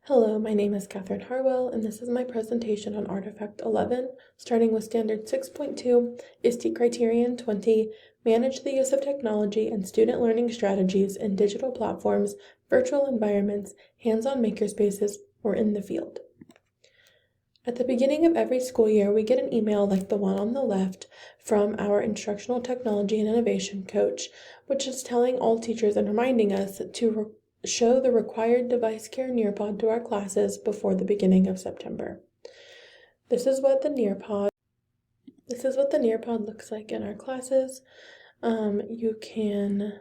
Hello, my name is Catherine Harwell, and this is my presentation on Artifact 11, starting with Standard 6.2, ISTE Criterion 20, Manage the Use of Technology and Student Learning Strategies in Digital Platforms, Virtual Environments, Hands-on Makerspaces, or in the Field. At the beginning of every school year, we get an email like the one on the left from our Instructional Technology and Innovation Coach, which is telling all teachers and reminding us to show the required device care Nearpod to our classes before the beginning of September. This is what the Nearpod looks like in our classes. You can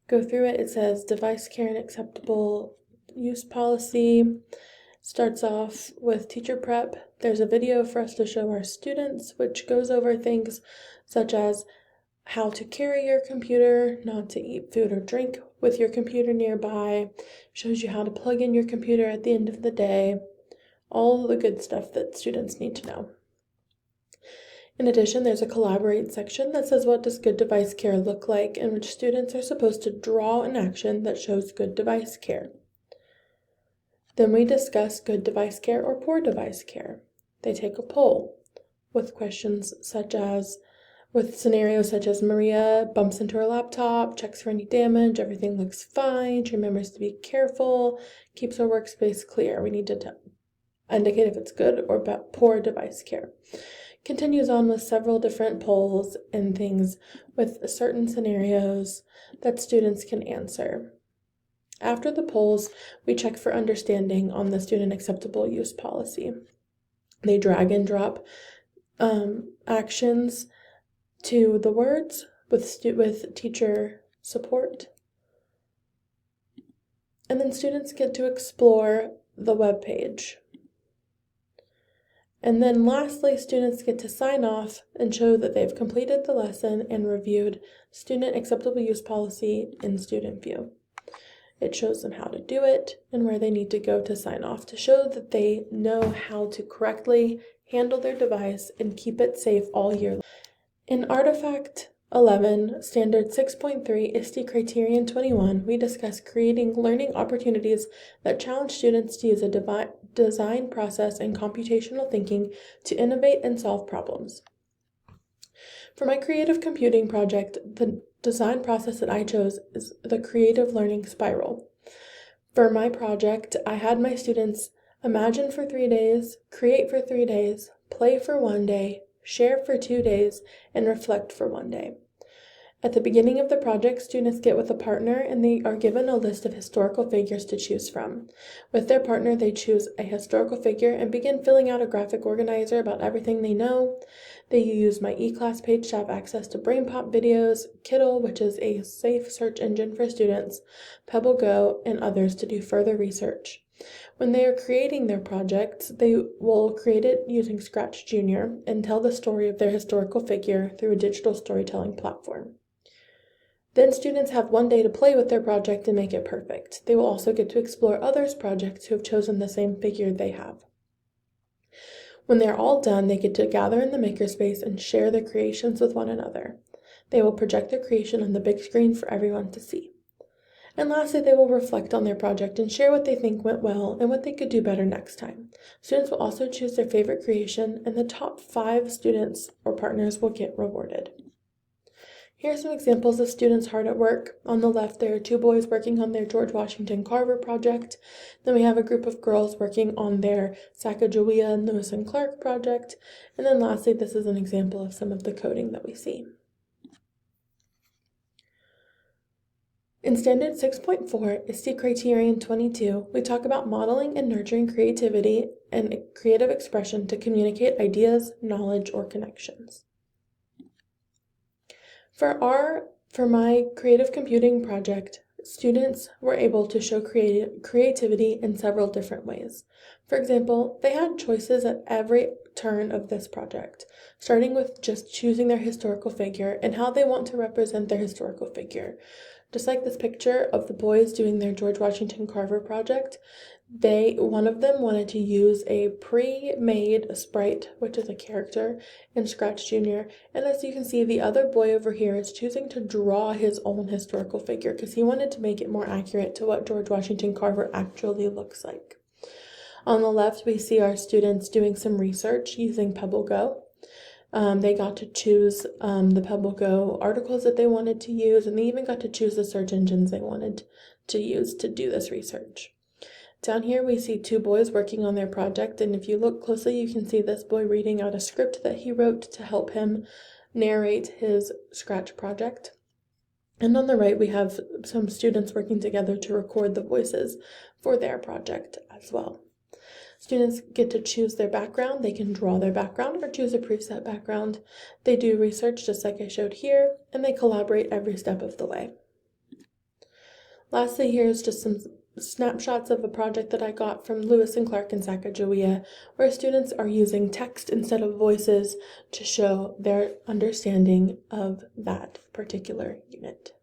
go through it. It says device care and acceptable use policy. Starts off with teacher prep. There's a video for us to show our students, which goes over things such as how to carry your computer, not to eat food or drink with your computer nearby, shows you how to plug in your computer at the end of the day, all the good stuff that students need to know. In addition, there's a collaborate section that says what does good device care look like, in which students are supposed to draw an action that shows good device care. Then we discuss good device care or poor device care. They take a poll with questions with scenarios such as Maria bumps into her laptop, checks for any damage, everything looks fine, she remembers to be careful, keeps her workspace clear. We need to indicate if it's good or poor device care. Continues on with several different polls and things with certain scenarios that students can answer. After the polls, we check for understanding on the student acceptable use policy. They drag and drop actions to the words with teacher support. And then students get to explore the web page. And then lastly, students get to sign off and show that they've completed the lesson and reviewed student acceptable use policy in Student View. It shows them how to do it and where they need to go to sign off to show that they know how to correctly handle their device and keep it safe all year long. In Artifact 11, Standard 6.3, ISTE Criterion 21, we discuss creating learning opportunities that challenge students to use a design process and computational thinking to innovate and solve problems. For my creative computing project, the design process that I chose is the creative learning spiral. For my project, I had my students imagine for 3 days, create for 3 days, play for 1 day, share for 2 days, and reflect for 1 day. At the beginning of the project, students get with a partner and they are given a list of historical figures to choose from. With their partner, they choose a historical figure and begin filling out a graphic organizer about everything they know. They use my eClass page to have access to BrainPop videos, Kiddle, which is a safe search engine for students, PebbleGo, and others to do further research. When they are creating their projects, they will create it using Scratch Junior and tell the story of their historical figure through a digital storytelling platform. Then students have 1 day to play with their project and make it perfect. They will also get to explore others' projects who have chosen the same figure they have. When they are all done, they get to gather in the makerspace and share their creations with one another. They will project their creation on the big screen for everyone to see. And lastly, they will reflect on their project and share what they think went well and what they could do better next time. Students will also choose their favorite creation, and the top 5 students or partners will get rewarded. Here are some examples of students hard at work. On the left, there are 2 boys working on their George Washington Carver project. Then we have a group of girls working on their Sacagawea and Lewis and Clark project. And then lastly, this is an example of some of the coding that we see. In Standard 6.4, ISTE Criterion 22, we talk about modeling and nurturing creativity and creative expression to communicate ideas, knowledge, or connections. For my creative computing project, students were able to show creativity in several different ways. For example, they had choices at every turn of this project, starting with just choosing their historical figure and how they want to represent their historical figure, Just like this picture of the boys doing their George Washington Carver project, one of them wanted to use a pre-made sprite, which is a character in Scratch Junior. And as you can see, the other boy over here is choosing to draw his own historical figure because he wanted to make it more accurate to what George Washington Carver actually looks like. On the left, we see our students doing some research using PebbleGo. They got to choose the PebbleGo articles that they wanted to use, and they even got to choose the search engines they wanted to use to do this research. Down here, we see two boys working on their project, and if you look closely, you can see this boy reading out a script that he wrote to help him narrate his Scratch project. And on the right, we have some students working together to record the voices for their project as well. Students get to choose their background. They can draw their background or choose a preset background. They do research just like I showed here, and they collaborate every step of the way. Lastly, here's just some snapshots of a project that I got from Lewis and Clark in Sacagawea, where students are using text instead of voices to show their understanding of that particular unit.